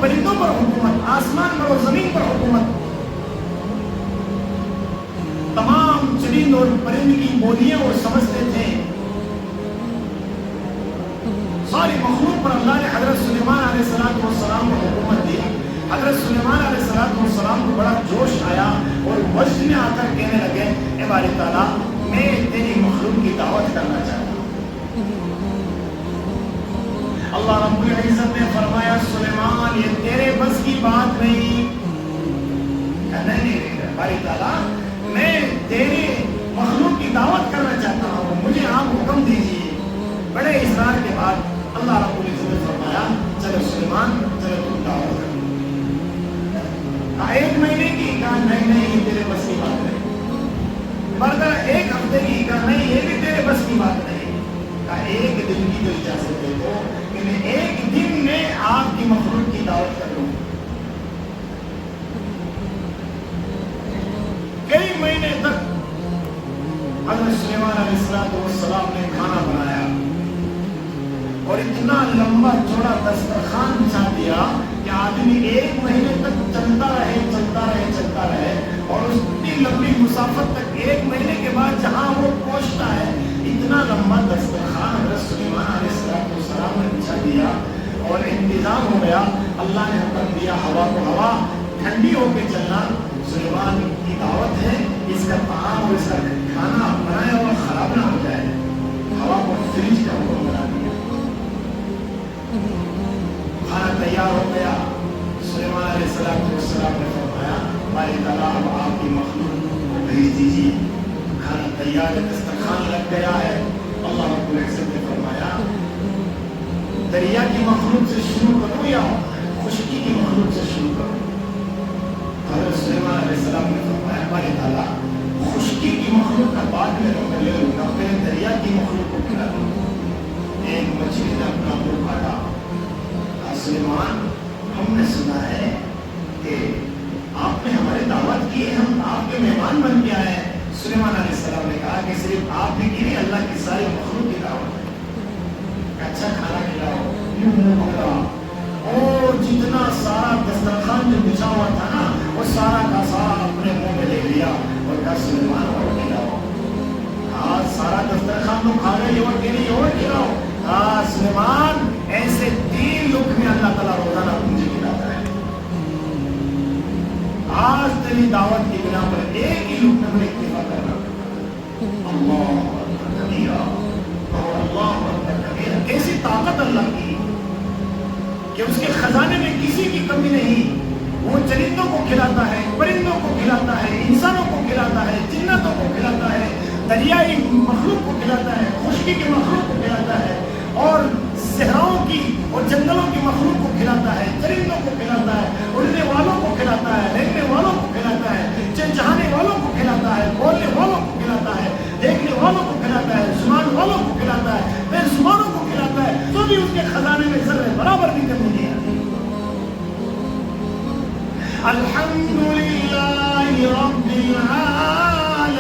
پرندوں پر حکومت، آسمان پر اور زمین پر حکومت، تمام چرند اور پرند کی بولیاں وہ سمجھتے تھے. ساری مخلوق پر اللہ نے حضرت سلیمان علیہ السلام کو حکومت دی. حضرت سلیمان علیہ السلام کو بڑا جوش آیا اور وجد میں آ کر کہنے لگے اے باری تعالیٰ میں تیری مخلوق کی دعوت کرنا چاہتا ہوں. اللہ رب العزت نے فرمایا سلیمان یہ تیرے بس کی بات نہیں. نہیں باری تعالیٰ میں تیری مخلوق کی دعوت کرنا چاہتا ہوں، مجھے آپ حکم دیجیے. بڑے اصرار کے بعد اللہ رب العزت نے فرمایا چلو سلیمان چلو تم دعوت کرو. ایک مہینے کی کہا نہیں یہ تیرے بس کی بات نہیں. بردہ ایک ہفتے کی کہا نہیں یہ بھی تیرے بس کی بات نہیں. کہا ایک دن کی تو اجازت دے دو کہ میں ایک دن میں آپ کی مخلوق کی دعوت کر لوں. کئی مہینے تک حضرت سلیمان علیہ السلام نے کھانا بنایا اور اتنا لمبا چوڑا دسترخوان بچھا دیا کہ آدمی ایک مہینے تک چلتا رہے اور اس اتنی لمبی مسافت تک ایک مہینے کے بعد جہاں وہ پہنچتا ہے اتنا لمبا دسترخوان حضرت سلیمان علیہ السلام نے بچھا دیا اور انتظام ہو گیا. اللہ نے حکم دیا ہوا کو ہوا ٹھنڈی ہو کے چلنا. سلیمان کی دعوت ہے اس کا طعام اور اس کا کھانا بنایا ہوا خراب نہ ہو جائے. ہوا کو فریج کا حکم بنا دیا. کھانا تیار ہو گیا. سلیمان علیہ السلام نے فرمایا باری تعالیٰ اب آپ کی مخلوق کو بھیج دیجیے. کھانا تیار ہے، دسترخوان لگ گیا ہے. اللہ رب العزت نے فرمایا دریا کی مخلوق سے شروع کرو یا خشکی کی مخلوق سے شروع کرو. حضرت سلیمان علیہ السلام نے فرمایا باری تعالیٰ خشکی کی مخلوق کا بعد میں لے لوں گا، پہلے دریا کی مخلوق کو کھلا دوں. ایک مچھلی نے اپنا منہ کاٹا. سلیمان ہم نے سنا ہے کہ آپ نے ہماری دعوت کی ہے، ہم آپ کے مہمان بن کے آئے ہیں. سلیمان علیہ السلام نے کہا کہ صرف آپ ہی کی نہیں اللہ کی ساری مخلوق کی دعوت ہے. اچھا کھانا کھلاؤ. یوں منہ پکڑا اور جتنا سارا دسترخوان جو بچھا ہوا تھا نا وہ سارا کا سارا اپنے منہ میں لے لیا اور کہا سلیمان اور کھلاؤ. آج سارا دسترخوان تو کھا گئے اور کہ نہیں اور کھلاؤ. سلیمان ایسے 3 لقمے میں اللہ تعالیٰ روزانہ مجھے کھلاتا ہے. آج تیری دعوت کی بنا پر ایک ہی لقمے میں اکتفا کرنا. اللہ اکبر کبیرہ اور اللہ اکبر کبیرہ. کیسی طاقت اللہ کی کہ اس کے خزانے میں کسی کی کمی نہیں. وہ چرندوں کو کھلاتا ہے، پرندوں کو کھلاتا ہے، انسانوں کو کھلاتا ہے، جنتوں کو کھلاتا ہے، دریائی مخلوق کو کھلاتا ہے، خشکی کی مخلوق کو کھلاتا ہے اور صحراؤں کی اور جنگلوں کی مخلوق کو کھلاتا ہے، چرندوں کو کھلاتا ہے، اڑنے والوں کو کھلاتا ہے، رہنے والوں کو کھلاتا ہے، چہچہانے والوں کو کھلاتا ہے، بولنے والوں کو کھلاتا ہے، دیکھنے والوں کو کھلاتا ہے، زبان والوں کو کھلاتا ہے، بے زبانوں کو کھلاتا ہے. تو بھی اس کے خزانے میں ذرے برابر بھی کمی نہیں آتی. الحمدللہ رب العالمین.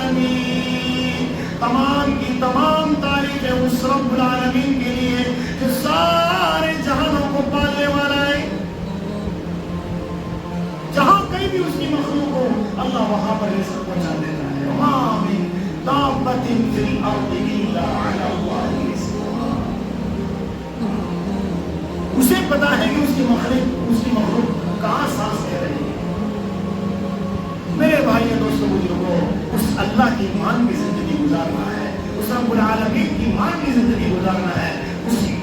تمام کی تمام تعریفیں اس رب العالمین کے لیے جو سارے جہانوں کو پالنے والا ہے. جہاں کہیں بھی اس کی مخلوق ہو اللہ وہاں پر رزق پہنچا دیتا ہے. وما من دابۃ فی الارض الا علی اللہ رزقها. اسے پتا ہے کہ اس کی مخلوق کہاں سانس لے رہی ہے. میرے بھائی دوستوں بزرگوں اس اللہ کی مان کی زندگی گزارنا ہے، اس رب العالمین کی مان کی زندگی گزارنا ہے.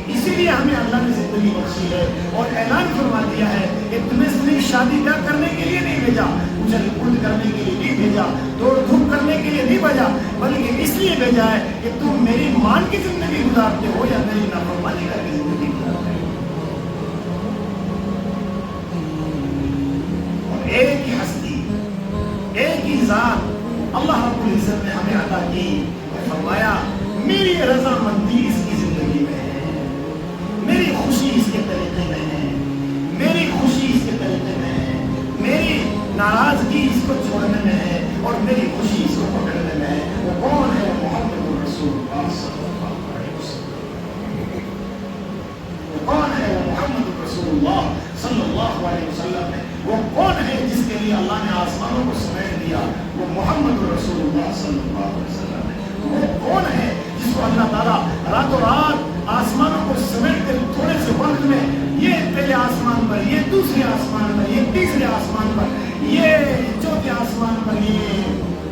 اسی لیے ہمیں اللہ نے زندگی بخشی ہے اور اعلان فرما دیا ہے کہ تمہیں صرف شادی بیاہ کرنے کے لیے نہیں بھیجا، اچھل کود کرنے کے لیے نہیں بھیجا، دوڑ دھوپ کرنے کے لیے نہیں بھیجا، بلکہ اس لیے بھیجا ہے کہ تم میری مان کی زندگی گزارتے ہو یا میری نافرمانی کر کے زندگی گزارتے ہو. اور ایک ہی ہستی، ایک ہی ذات اللہ رب العزت نے ہمیں عطا کی اور فرمایا میری رضامندی اس کی زندگی میں ہے، میری خوشی اس کے طریقے میں ہے، میری خوشی اس کے طریقے میں ہے، میری ناراضگی اس کو چھوڑنے میں ہے اور میری خوشی اس کو پکڑنے میں ہے. وہ کون ہے؟ محمد رسول اللہ صلی اللہ علیہ وسلم. وہ کون ہے؟ وہ محمد رسول اللہ صلی اللہ اللہ علیہ وسلم ہے. وہ کون ہے جس کے لیے اللہ نے آسمانوں کو سمیٹ دیا؟ وہ محمد رسول اللہ صلی اللہ علیہ وسلم ہے. وہ کون ہے جس کو اللہ تعالیٰ راتوں رات آسمانوں کو سمیٹ کر تھوڑے سے وقت میں یہ پہلے آسمان پر، یہ دوسرے آسمان پر، یہ تیسرے آسمان پر، یہ چوتھے آسمان پر، یہ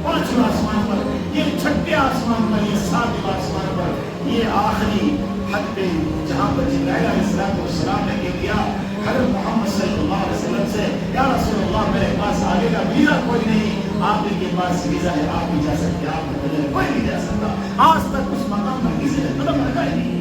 پانچویں آسمان پر، یہ چھٹے آسمان پر، یہ ساتویں آسمان پر، یہ آخری حد پہ جہاں پر جبرائیل علیہ السلام نے کہہ دیا حضرت محمد صلی اللہ علیہ وسلم سے، یا رسول اللہ میرے پاس آگے کا ویزا کوئی نہیں، آپ ہی کے پاس ویزا ہے، آپ بھی جا سکتے، آپ کے بغیر کوئی نہیں جا سکتا. آج تک اس مقام پر کسی نے قدم رکھا ہی نہیں.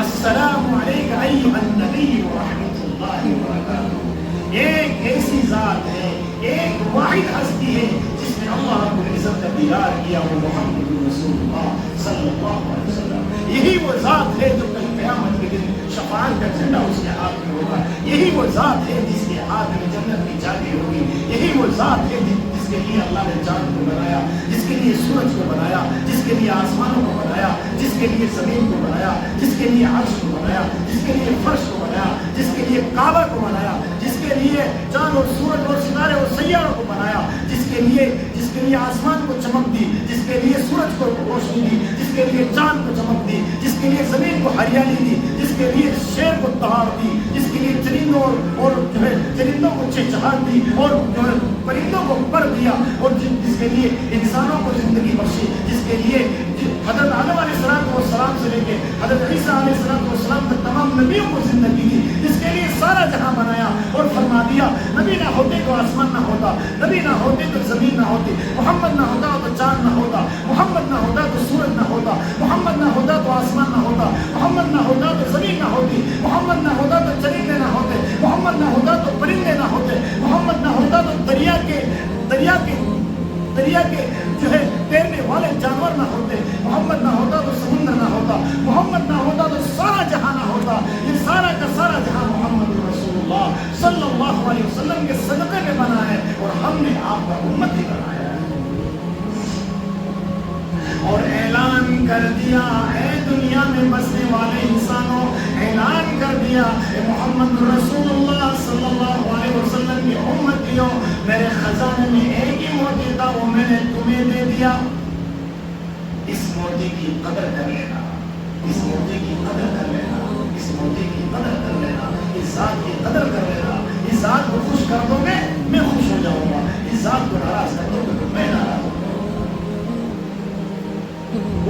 السلام علیکم ایھا النبی ورحمۃ اللہ وبرکاتہ. ایک ایسی ذات ہے، ایک واحد ہستی ہے جس نے اللہ رب العزت کا دیدار کیا، وہ محمد رسول اللہ صلی اللہ علیہ وسلم. یہی وہ ذات ہے جو کل قیامت کے دن شفاعت کا جھنڈا اس کے ہاتھ میں ہوگا. یہی وہ ذات ہے جس کے ہاتھ میں جنت کی چابی ہوگی. یہی وہ ذات ہے جس کے لیے اللہ نے چاند کو بنایا، جس کے لیے سورج کو بنایا، جس کے لیے آسمانوں کو بنایا، جس کے لیے زمین کو بنایا، جس کے لیے عرش کو بنایا، جس کے لیے فرش کو بنایا، جس کے لیے کعبہ کو بنایا، جس کے لیے چاند اور سورج اور ستارے اور سیاروں کو بنایا، جس کے لیے آسمان کو چمک دی، جس کے لیے سورج کو روشنی دی، جس کے لیے چاند کو چمک دی، جس کے لیے زمین کو ہریالی دی، جس کے لیے شیر کو تہار دی، جس کے لیے چرندوں اور جو ہے چرندوں کو چہچہاٹ دی، اور جو ہے پرندوں کو پر دیا، اور جس کے لیے انسانوں کو زندگی بخشی، جس کے لیے حضرت آدم علیہ السلام سے لے کے حضرت عیسیٰ علیہ السلام تک تمام نبیوں کو زندگی دی، جس کے لیے سارا جہاں بنایا اور فرما دیا نبی نہ ہوتے تو آسمان نہ ہوتا، نبی نہ ہوتے تو زمین نہ ہوتی، محمد نہ ہوتا تو چاند نہ ہوتا، محمد نہ ہوتا تو سورج نہ ہوتا، محمد نہ ہوتا تو آسمان نہ ہوتا، محمد نہ ہوتا تو زمین نہ ہوتی، محمد نہ ہوتا تو چرندے نہ ہوتے، محمد نہ ہوتا تو پرندے نہ ہوتے، محمد نہ ہوتا تو دریا کے جو ہے تیرنے والے جانور نہ ہوتے، محمد نہ ہوتا تو سمندر نہ ہوتا، محمد نہ ہوتا تو سارا جہاں نہ ہوتا. یہ سارا کا سارا جہاں محمد رسول اللہ صلی اللہ علیہ وسلم کے صدقے میں بنا ہے، اور ہم نے آپ کا امت ہی بنایا ہے. اور اعلان کر دیا اے دنیا میں بسنے والے انسانوں، اعلان کر دیا اے محمد رسول اللہ صلی اللہ علیہ وسلم کی امتیوں، میرے خزانے میں ایک ہی موتی تھا، وہ میں نے تمہیں دے دیا. اس موتی کی قدر کر لینا، اس موتی کی قدر کر لینا، اس موتی کی قدر کر لینا، اس ذات کی قدر کر لینا. اس ذات کو خوش کر دو گے میں خوش ہو جاؤں گا، اس ذات کو ناراض کر دو گے تو میں ناراض ہوں گا.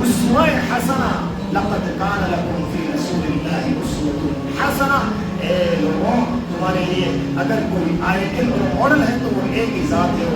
اسوہ حسنہ لقد کان لکم فی رسول اللہ اسوۃ حسنہ. اے لوگوں تمہارے لیے اگر کوئی آئیڈیل اور ماڈل ہے تو وہ ایک ہی ذات ہے،